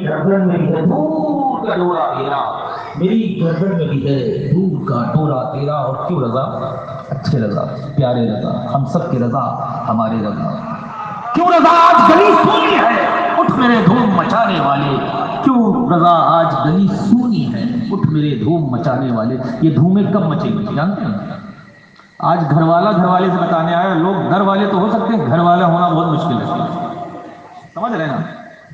گردن میں بھی ہے دور کا ڈورا تیرا، میری گردن میں بھی ہے دور کا ڈورا تیرا. اور کیوں رضا؟ اچھے رضا، پیارے رضا، ہم سب کے رضا، ہمارے رضا. کیوں رضا آج گلی سونی ہے، اٹھ میرے دھوم مچانے والے. کیوں رضا آج گلی سونی ہے، اٹھ میرے دھوم مچانے والے. یہ دھومیں کب مچیں گی جانتے ہیں؟ آج گھر والے سے بتانے آئے لوگ، گھر والے تو ہو سکتے ہیں، گھر والا ہونا بہت مشکل ہے. سمجھ رہے ہیں نا؟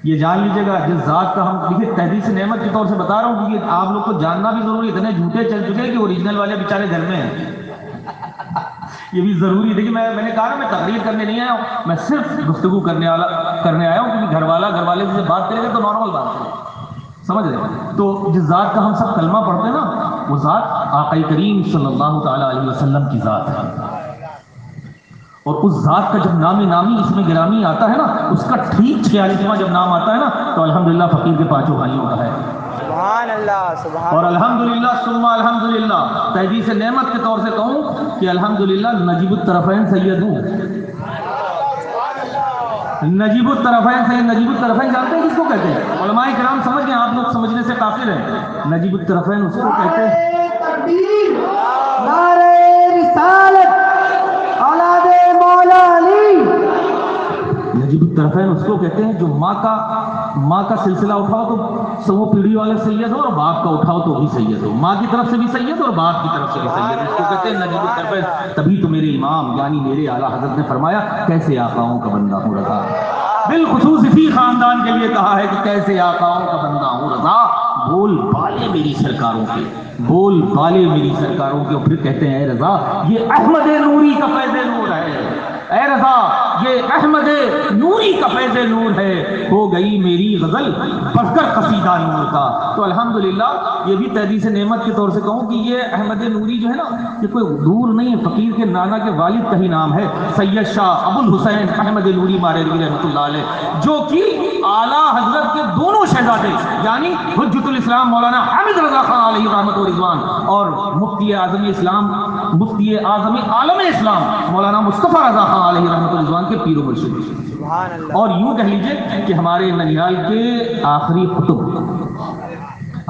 یہ جان لیجیے گا جس ذات کا ہم دیکھیے تحدیث نعمت کے طور سے بتا رہا ہوں، کیونکہ آپ لوگ کو جاننا بھی ضروری ہے. اتنے جھوٹے چل چکے کہ اوریجنل والے بیچارے گھر میں ہیں. یہ بھی ضروری ہے. دیکھیے میں نے کہا نا میں تقریر کرنے نہیں آیا ہوں، میں صرف گفتگو کرنے آیا ہوں، کیونکہ گھر والے سے بات کرے گا تو نارمل بات ہے. سمجھ رہے ہیں؟ تو جس ذات کا ہم سب کلمہ پڑھتے ہیں نا، وہ ذات آقا کریم صلی اللہ تعالی علیہ وسلم کی ذات ہے. اور اس ذات کا جب نامی اس میں گرامی آتا ہے نا، اس کا ٹھیک 46واں جب نام آتا ہے نا، تو الحمدللہ فقیر کے پانچوں بھائیوں کا ہے. سبحان اللہ، سبحان اور اللہ. الحمدللہ ثم الحمدللہ تحدیث نعمت کے طور سے کہوں کہ الحمدللہ نجیب الطرفین سید ہوں. نجیب الطرفین سید. نجیب الطرفین جانتے ہیں کس کو کہتے ہیں؟ علماء کرام سمجھ گئے، آپ لوگ سمجھنے سے قاصر ہیں. نجیب الطرفین اس کو کہتے ہیں، تکبیر، نعرہ رسالت، اولاد مولا علی. نجیب الطرفین اس کو کہتے ہیں جو ماں کا سلسلہ اٹھاؤ تو سو پیڑھی والے سید ہو، اور باپ کا اٹھاؤ تو بھی سید ہو. ماں کی طرف سے بھی سید اور باپ کی طرف سے بھی سید. اس کو کہتے ہیں نجیب الطرفین. تبھی تو میرے امام یعنی میرے اعلیٰ حضرت نے فرمایا کیسے آقاؤں کا بندہ ہوں رضا. بالخصوص اسی خاندان کے لیے کہا ہے کہ کیسے آقاؤں کا بندہ ہوں رضا. بول بالے میری سرکاروں کے، بول بالے میری سرکاروں کے. اور پھر کہتے ہیں اے رضا یہ احمد نوری کا فیض نور ہے. اے رضا یہ احمد نوری کا فیض نور ہے. ہو گئی میری غزل بڑھ کر قصیدہ نور کا. تو الحمدللہ یہ بھی تحدیث نعمت کے طور سے کہوں کہ یہ احمد نوری جو ہے نا، یہ کوئی دور نہیں ہے، فقیر کے نانا کے والد کا ہی نام ہے. سید شاہ ابو الحسین احمد نوری ماریلوی رحمۃ اللہ علیہ، جو کہ اعلیٰ حضرت کے دونوں شہزادے یعنی حجت الاسلام مولانا حامد رضا خان علیہ رحمت و رضوان اور مفتی اعظم اسلام، مفتی اعظم عالم اسلام مولانا مصطفیٰ رضا خان علیہ رحمت و رضوان کے پیر و مرشد. سبحان اللہ. اور یوں کہہ لیجئے کہ ہمارے ننیال کے آخری قطب.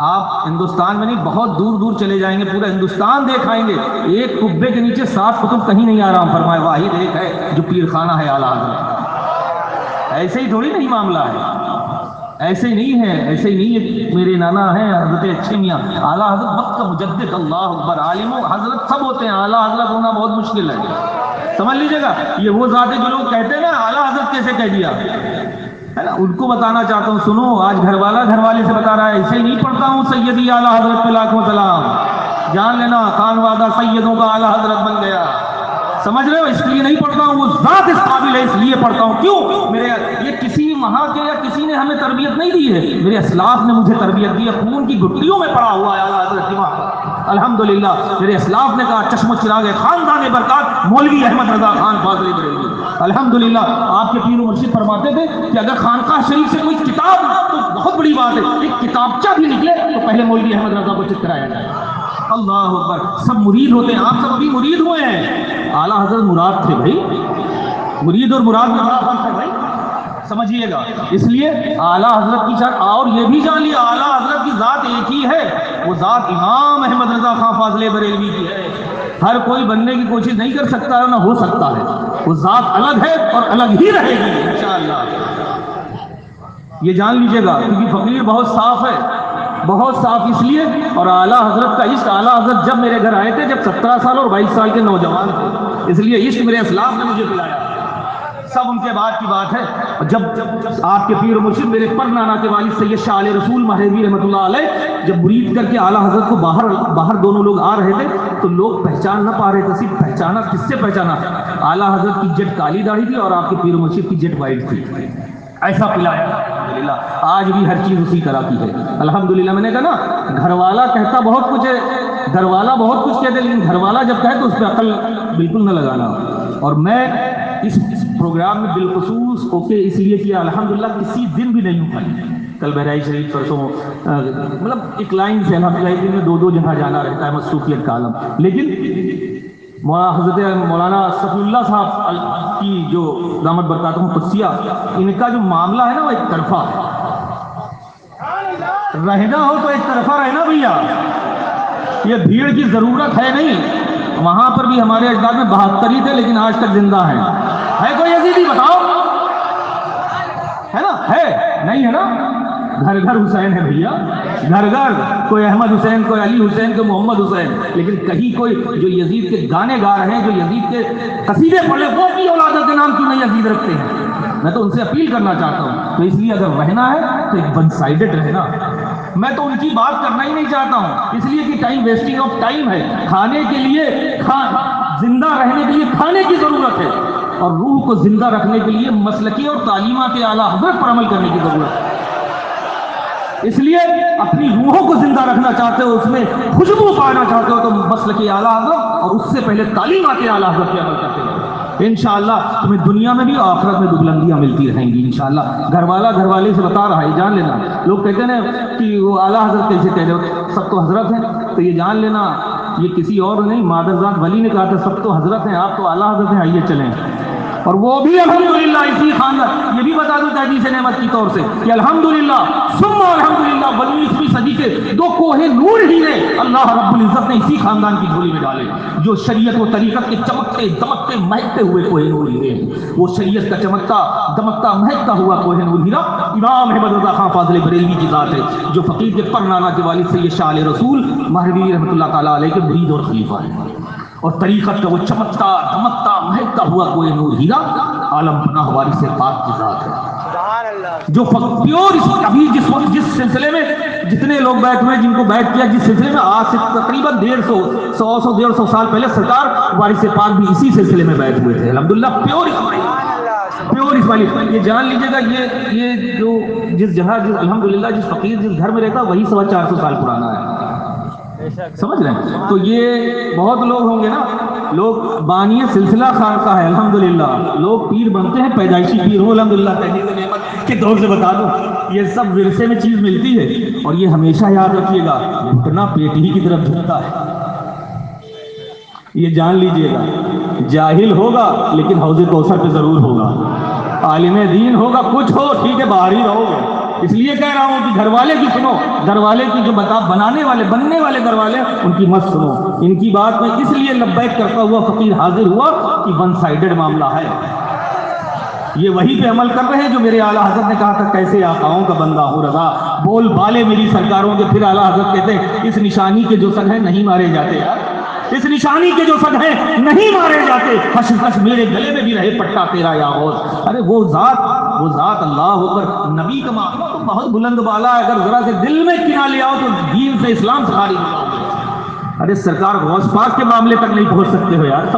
آپ ہندوستان میں نہیں، بہت دور دور چلے جائیں گے، پورا ہندوستان دیکھ آئیں گے، ایک قبے کے نیچے 7 قطب کہیں نہیں آرام فرمائے. واحد ایک ہے جو پیر خانہ ہے اعلیٰ حضرت. ایسے ہی تھوڑی نہیں معاملہ ہے، ایسے ہی نہیں ہے، ایسے ہی نہیں ہے. میرے نانا ہیں حضرت اچھے میاں اعلیٰ حضرت وقت کا مجدد، اللہ اکبر. عالم و حضرت سب ہوتے ہیں، اعلیٰ حضرت ہونا بہت مشکل ہے. سمجھ لیجیے گا. یہ وہ ذات ہے جو لوگ کہتے ہیں نا اعلیٰ حضرت کیسے کہہ دیا ہے نا، ان کو بتانا چاہتا ہوں. سنو آج گھر والے سے بتا رہا ہے، ایسے ہی نہیں پڑھتا ہوں سیدی اعلیٰ حضرت پہ لاکھوں سلام. جان لینا خان وادہ سیدوں کا اعلیٰ حضرت بن گیا. سمجھ رہے ہو؟ اس لیے نہیں پڑھتا ہوں، وہ ذات اس قابل ہے اس لیے پڑھتا ہوں. کیوں؟ میرے یہ کسی وہاں کے یا کسی نے ہمیں تربیت نہیں دی ہے، میرے اسلاف نے مجھے تربیت دی ہے. خون کی گٹھلیوں میں پڑا ہوا ہے اعلیٰ حضرت کی وہاں. الحمدللہ میرے اسلاف نے کہا چشم و چراغ خاندان برکات مولوی احمد رضا خان فاضلی بریلوی. الحمدللہ آپ کے پیر و مرشد فرماتے تھے کہ اگر خانقاہ شریف سے کوئی کتاب تو بہت بڑی بات ہے، ایک کتابچہ بھی نکلے تو پہلے مولوی احمد رضا کو چت کرایا جائے. اللہ اکبر. سب مرید ہوتے ہیں، آپ سب بھی مرید ہوئے ہیں. اعلیٰ حضرت مراد تھے بھائی، مرید اور مراد میں بڑا فرق ہے بھائی، سمجھیے گا. اس لیے اعلیٰ حضرت کی شان، اور یہ بھی جان لیا اعلیٰ حضرت کی ذات ایک ہی ہے، وہ ذات امام احمد رضا خان فاضل بریلوی کی ہے. ہر کوئی بننے کی کوشش نہیں کر سکتا ہے، نہ ہو سکتا ہے. وہ ذات الگ ہے اور الگ ہی رہے گی انشاءاللہ. یہ جان لیجیے گا، کیونکہ فقیر بہت صاف ہے، بہت صاف. اس لیے اور اعلیٰ حضرت کا عشق، اعلیٰ حضرت جب میرے گھر آئے تھے جب 17 سال اور 22 سال کے نوجوان تھے، اس لیے عشق میرے اسلاف نے مجھے پلایا. سب ان کے بعد کی بات ہے. جب آپ کے پیر و مرشد میرے پر نانا کے والد سید شاہ علیہ رسول ماہروی رحمۃ اللہ علیہ جب مرید کر کے اعلیٰ حضرت کو باہر دونوں لوگ آ رہے تھے تو لوگ پہچان نہ پا رہے تھے. صرف پہچانا کس سے پہچانا؟ اعلیٰ حضرت کی جٹ کالی داڑھی تھی اور آپ کے پیر و مرشد کی جٹ وائٹ تھی. ایسا پلایا. الحمدللہ آج بھی ہر چیز اسی طرح کی ہے. الحمدللہ میں نے کہا نا گھر والا کہتا بہت کچھ ہے، گھر والا بہت کچھ کہتے، لیکن گھر والا جب کہے تو اس پہ عقل بالکل نہ لگانا. اور میں اس پروگرام میں بالخصوص اوکے اس لیے کیا الحمدللہ کسی دن بھی نہیں اٹھائی. کل بہرائچ شریف پرسوں مطلب ایک لائن سے الحمدللہ دن میں 2 جگہ جانا رہتا ہے، مصروفیت کا عالم. لیکن حضرت مولانا صفی اللہ صاحب کی جو دامت برکاتہم قدسیہ، ان کا جو معاملہ ہے نا وہ ایک طرفہ ہے. رہنا ہو تو ایک طرفہ رہنا بھیا، یہ بھیڑ کی ضرورت ہے نہیں۔ وہاں پر بھی ہمارے اجداد میں 72 ہی تھے لیکن آج تک زندہ ہیں۔ ہے کوئی یزیدی بتاؤ؟ ہے نا؟ ہے نہیں؟ ہے نا؟ گھر گھر حسین ہے بھیا، گھر گھر، کوئی احمد حسین، کوئی علی حسین، کوئی محمد حسین، لیکن کہیں کوئی جو یزید کے گانے گا رہے ہیں، جو یزید کے قصیدے پڑھے، وہ اپنی اولادت کے نام کیوں نہیں یزید رکھتے ہیں؟ میں تو ان سے اپیل کرنا چاہتا ہوں۔ تو اس لیے اگر رہنا ہے تو ایک ون سائیڈڈ رہنا۔ میں تو ان کی بات کرنا ہی نہیں چاہتا ہوں، اس لیے کہ ٹائم ویسٹنگ آف ٹائم ہے۔ کھانے کے لیے زندہ رہنے کے لیے کھانے کی ضرورت ہے، اور روح کو زندہ رکھنے کے لیے مسلکی اور تعلیمات اعلیٰ حضرت پر عمل کرنے کی ضرورت ہے۔ اس لیے اپنی روحوں کو زندہ رکھنا چاہتے ہو، اس میں خوشبو پانا چاہتے ہو، تو مسلک اعلیٰ حضرت اور اس سے پہلے تعلیمات اعلیٰ حضرت پہ عمل کرتے ہو۔ انشاءاللہ تمہیں دنیا میں بھی اور آخرت میں بھی بلندیاں ملتی رہیں گی انشاءاللہ۔ گھر والے سے بتا رہا ہے، جان لینا۔ لوگ کہتے ہیں کہ وہ اعلیٰ حضرت کیسے کہہ رہے ہو، سب تو حضرت ہیں، تو یہ جان لینا یہ کسی اور نہیں، مادر ذات ولی نے کہا تھا سب تو حضرت ہیں، آپ تو اعلیٰ حضرت ہیں، آئیے چلیں۔ اور وہ بھی الحمدللہ اسی خاندان، یہ بھی بتا دوں تحدیث نعمت کی طور سے کہ الحمدللہ ثم الحمدللہ 19ویں صدی کے دو کوہ نور ہی نے اللہ رب العزت نے اسی خاندان کی جھولی میں ڈالے، جو شریعت و طریقت کے چمکتے دمکتے مہکتے ہوئے کوہ نور ہیرے ہیں۔ وہ شریعت کا چمکتا دمکتا مہکتا ہوا کوہ نور ہیرا امام احمد رضا خان فاضل بریلوی کی ذات ہے، جو فقیر کے پر نانا کے والد سید شاہ علیہ رسول مہدوی رحمۃ اللہ تعالیٰ علیہ کے مرید اور خلیفہ ہیں۔ اور طریقت کا وہ چمکتا دمکتا مہکتا ہوا کوئی نور ہیرا عالم پناہ وارث پاک کی ذات ہے، سبحان اللہ، جو پیور۔ ابھی جس سلسلے میں جتنے لوگ بیٹھ ہوئے، جن کو بیٹھ کیا، جس سلسلے میں آج سے تقریباً 150 سال پہلے سرکار وارث پاک بھی اسی سلسلے میں بیٹھ ہوئے تھے، الحمدللہ پیور اسماعیلی۔ یہ جان لیجیے گا، یہ جو جس جگہ الحمدللہ جس فقیر جس گھر میں رہتا وہی 450 سال پرانا ہے، سمجھ رہے ہیں؟ تو یہ بہت لوگ ہوں گے نا، لوگ بانی سلسلہ خان کا ہے الحمدللہ، لوگ پیر بنتے ہیں پیدائشی پیر ہو الحمدللہ، تحدیث نعمت کے دور سے بتا دوں یہ سب ورثے میں چیز ملتی ہے۔ اور یہ ہمیشہ یاد رکھیے گا، گھٹنا پیٹ ہی کی طرف جھکتا ہے، یہ جان لیجئے گا۔ جاہل ہوگا لیکن حوض کوثر پہ ضرور ہوگا، عالم دین ہوگا، کچھ ہو ٹھیک ہے، باہر ہی رہو گے۔ اس لیے کہہ رہا ہوں کہ گھر والے کی سنو، گھر والے کی جو بننے والے گھر والے ان کی مت سنو۔ ان کی بات میں اس لیے لبیک کرتا ہوا فقیر حاضر ہوا کہ ون سائیڈڈ معاملہ ہے، یہ وہی پہ عمل کر رہے ہیں جو میرے اعلیٰ حضرت نے کہا تھا کیسے آقاؤں کا بندہ ہوں رضا، بول بالے میری سرکاروں کے۔ پھر اعلیٰ حضرت کہتے ہیں اس نشانی کے جو سگ ہیں نہیں مارے جاتے یار، اس نشانی کے جو سگ ہیں نہیں مارے جاتے، حشر کش میرے گلے میں بھی رہے پٹا تیرا یا غوث۔ ارے وہ ذات اللہ اکبر، نبی کا معاملہ تو بہت بلند بالا ہے، اگر ذرا سے دل میں کنا لے آؤ تو دین سے اسلام سے خارج ہو جاؤ گے۔ ارے سرکار غوث پاک کے معاملے تک نہیں پہنچ سکتے ہو یار۔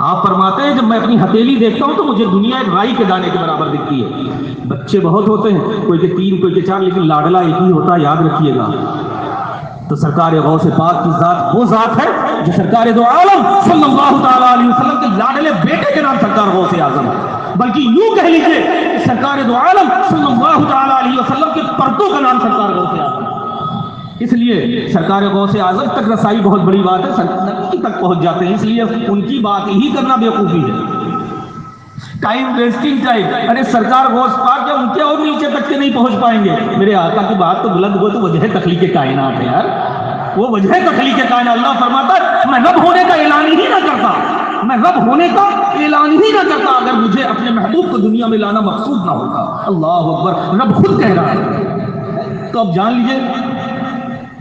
آپ فرماتے ہیں جب میں اپنی ہتھیلی دیکھتا ہوں تو مجھے دنیا ایک رائی کے دانے کے برابر دکھتی ہے۔ بچے بہت ہوتے ہیں، کوئی کے 3 کوئی کے 4، لیکن لاڈلا ایک ہی ہوتا ہے، یاد رکھیے گا۔ تو سرکار غوث پاک کی ذات وہ ذات ہے جو سرکار دو عالم صلی اللہ تعالیٰ علیہ وسلم کے لاڈلے بیٹے کے نام سرکار غوث اعظم ہے، بلکہ یوں کہہ لیجیے کہ سرکار دو عالم صلی اللہ تعالیٰ علیہ وسلم کے پردوں کا نام سرکار غوث اعظم ہے۔ اس لیے سرکار غوث اعظم تک رسائی بہت بڑی بات ہے، نبی تک پہنچ جاتے ہیں، اس لیے ان کی بات ہی کرنا بیوقوفی ہے، ٹائم ویسٹنگ ٹائم۔ ارے سرکار غوث پاک جب ان کے اور نیچے تک کے نہیں پہنچ پائیں گے، میرے آقا کی بات تو بلند ہو تو وجہ تخلیق کائنات ہے یار، وہ وجہ تخلیق کائنات۔ اللہ فرماتا ہے میں رب ہونے کا اعلان ہی نہ کرتا، میں رب ہونے کا اعلان ہی نہ کرتا اگر مجھے اپنے محبوب کو دنیا میں لانا مقصود نہ ہوتا۔ اللہ اکبر، رب خود کہہ رہا ہے۔ تو اب جان لیجئے،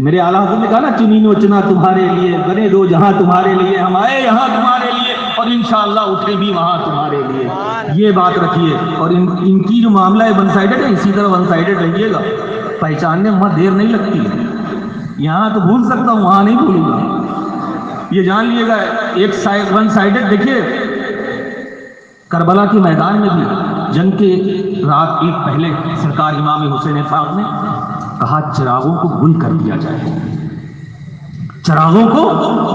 میرے اعلیٰ حضرت نے کہا نا چنی نوچنا تمہارے لیے، بنے دو جہاں تمہارے لیے، ہم آئے یہاں تمہارے لیے اور انشاءاللہ اٹھے بھی وہاں تمہارے لیے۔ یہ بات رکھیے، اور ان کی جو معاملہ ہے ون سائیڈڈ ہے، اسی طرح ون سائیڈڈ رہیے گا، پہچاننے میں دیر نہیں لگتی، یہاں تو بھول سکتا ہوں وہاں نہیں بھولوں گا۔ یہ جان لیے گا ایک ون سائیڈڈ۔ دیکھیے کربلا کے میدان میں بھی جنگ کے رات ایک پہلے سرکار امام حسین پاک نے کہا چراغوں کو گل کر دیا جائے، چراغوں کو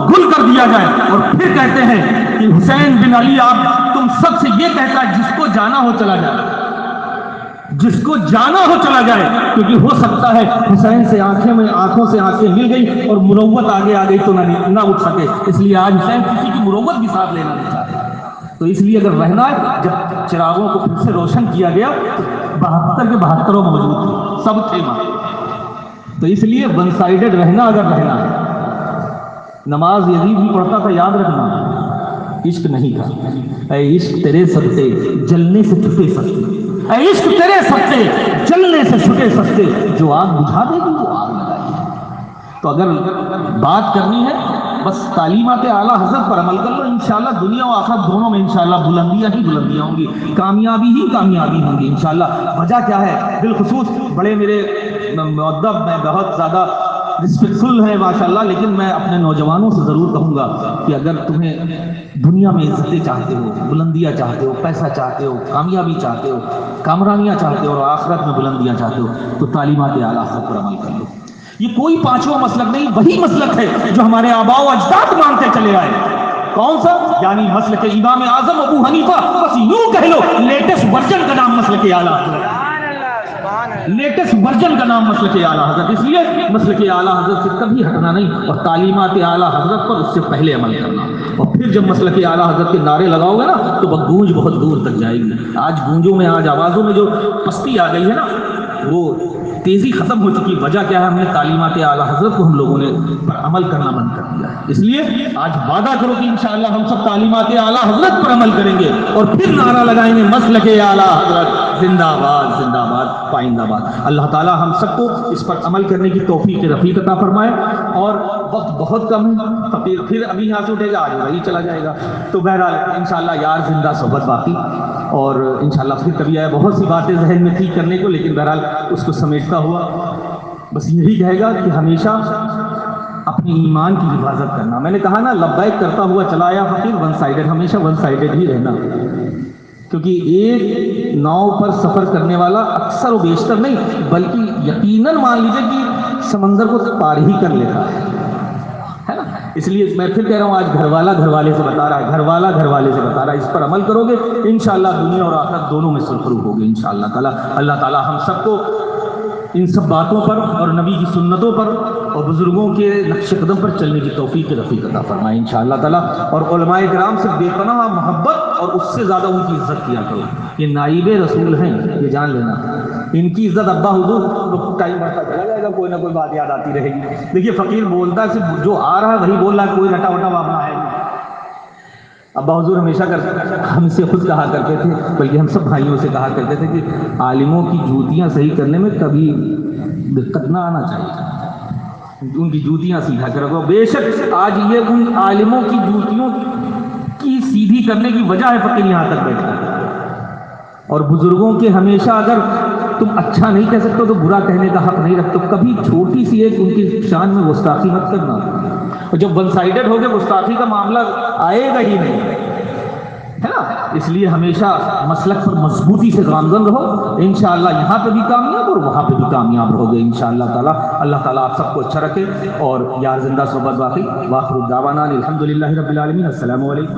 گل کر دیا جائے، اور پھر کہتے ہیں کہ حسین بن علی آپ تم سب سے یہ کہتا ہے جس کو جانا ہو چلا جائے، جس کو جانا ہو چلا جائے، کیونکہ ہو سکتا ہے حسین سے آنکھوں سے آنکھیں مل گئی اور مروت آگے آ گئی تو نہ اٹھ سکے، اس لیے آج حسین کسی کی مروت بھی ساتھ لینا نہیں چاہتے۔ تو اس لیے اگر رہنا ہے، جب چراغوں کو پھر سے روشن کیا گیا تو 72 کے 72 موجود تھے، سب تھے وہاں، تو اس لیے ون سائیڈڈ رہنا اگر رہنا ہے، نماز یزید بھی پڑھتا تھا، یاد رکھنا، عشق نہیں تھا۔ اے عشق تیرے سستے جلنے سے چھٹے سستے، اے عشق تیرے سستے جلنے سے چھٹے سستے، جو آگ بجھا دے گی وہ آگ لگائے گی۔ تو اگر بات کرنی ہے بس تعلیمات اعلیٰ حضرت پر عمل کر لو، انشاءاللہ دنیا و آخرت دونوں میں انشاءاللہ بلندیاں ہی بلندیاں ہوں گی، کامیابی ہی کامیابی ہوں گی انشاءاللہ۔ وجہ کیا ہے؟ بالخصوص بڑے میرے مؤدب، میں بہت زیادہ رسپیکٹفل ہے ماشاءاللہ، لیکن میں اپنے نوجوانوں سے ضرور کہوں گا کہ اگر تمہیں دنیا میں عزتیں چاہتے ہو، بلندیاں چاہتے ہو، پیسہ چاہتے ہو، کامیابی چاہتے ہو، کامرانیاں چاہتے ہو اور آخرت میں بلندیاں چاہتے ہو تو تعلیمات اعلیٰ حضرت پر عمل کر لو۔ یہ کوئی پانچواں مسلک نہیں، وہی مسلک ہے جو ہمارے آباء و اجداد مانتے چلے آئے۔ کون سا؟ یعنی مسلک امام اعظم ابو حنیفہ، بس یوں کہہ لو لیٹسٹ ورژن کا نام مسلک اعلیٰ حضرت، لیٹسٹ ورژن کا نام مسلک اعلیٰ حضرت۔ اس لیے مسلک اعلیٰ حضرت سے کبھی ہٹنا نہیں اور تعلیمات اعلیٰ حضرت پر اس سے پہلے عمل کرنا، اور پھر جب مسلک اعلیٰ حضرت کے نعرے لگاؤ گے نا تو وہ گونج بہت دور تک جائے گی۔ آج گونجوں میں، آج آوازوں میں جو پستی آ گئی ہے نا، وہ تیزی ختم ہو چکی۔ وجہ کیا ہے؟ ہم نے تعلیمات اعلیٰ حضرت کو ہم لوگوں نے پر عمل کرنا بند کر دیا ہے۔ اس لیے آج وعدہ کرو کہ انشاءاللہ ہم سب تعلیمات اعلیٰ حضرت پر عمل کریں گے اور پھر نعرہ لگائیں گے مسلک اعلیٰ حضرت زندہ باد، زندہ باد، پائندہ باد۔ اللہ تعالیٰ ہم سب کو اس پر عمل کرنے کی توفیق رفیق عطا فرمائے۔ اور وقت بہت کم ہے، فقیر پھر ابھی یہاں سے اٹھے گا، آج وہی چلا جائے گا، تو بہرحال انشاءاللہ یار زندہ صحبت باقی، اور انشاءاللہ پھر کبھی آئے۔ بہت سی باتیں ذہن میں تھی کرنے کو، لیکن بہرحال اس کو سمیٹتا ہوا بس یہی کہے گا کہ ہمیشہ اپنے ایمان کی حفاظت کرنا۔ میں نے کہا نا لبیک کرتا ہوا چلا آیا فقیر، ون سائیڈڈ، ہمیشہ ون سائیڈڈ ہی رہنا، کیونکہ ایک ناؤ پر سفر کرنے والا اکثر و بیشتر نہیں بلکہ یقیناً مان لیجیے کہ سمندر کو پار ہی کر لیتا ہے نا۔ اس لیے میں پھر کہہ رہا ہوں، آج گھر والا گھر والے سے بتا رہا ہے، گھر والا گھر والے سے بتا رہا ہے، اس پر عمل کرو گے انشاءاللہ دنیا اور آخرت دونوں میں سرخرو ہوگے انشاءاللہ تعالیٰ۔ اللہ تعالیٰ ہم سب کو ان سب باتوں پر اور نبی کی سنتوں پر اور بزرگوں کے نقش قدم پر چلنے کی توفیق رفیق عطا فرمائے انشاءاللہ تعالیٰ۔ اور علماء کرام سے بے پناہ محبت اور اس سے زیادہ ان کی عزت کیا کرو۔ یہ نائب رسول ہیں، یہ جان لینا، ان کی عزت ابا حضور ٹائم بڑھتا چلا جائے گا، کوئی نہ کوئی بات یاد آتی رہے گی۔ دیکھیے فقیر بولتا ہے، صرف جو آ رہا ہے وہی بول رہا ہے، کوئی رٹا وٹا واپنا ہے۔ ابا حضور ہمیشہ ہم سے خود کہا کرتے تھے، بلکہ ہم سب بھائیوں سے کہا کرتے تھے کہ عالموں کی جوتیاں صحیح کرنے میں کبھی دقت نہ آنا چاہیے، ان کی جوتیاں سیدھا کر رکھو۔ بے شک آج یہ ان عالموں کی جوتیوں کی سیدھی کرنے کی وجہ ہے فقیر یہاں تک بیٹھا ہے۔ اور بزرگوں کے ہمیشہ اگر تم اچھا نہیں کہہ سکتے تو برا کہنے کا حق نہیں رکھتے، کبھی چھوٹی سی ایک ان کی شان میں گستاخی مت کرنا، اور جب ون سائیڈڈ ہو گئے گستاخی کا معاملہ آئے گا ہی نہیں، ہے نا۔ اس لیے ہمیشہ مسلک پر مضبوطی سے گامزن رہو، انشاءاللہ یہاں پہ بھی کامیاب اور وہاں پہ بھی کامیاب رہو گے انشاءاللہ تعالیٰ۔ اللہ تعالیٰ آپ سب کو اچھا رکھے، اور یار زندہ صحبت باقی۔ واخر الدعوانا الحمدللہ رب العالمین۔ السلام علیکم۔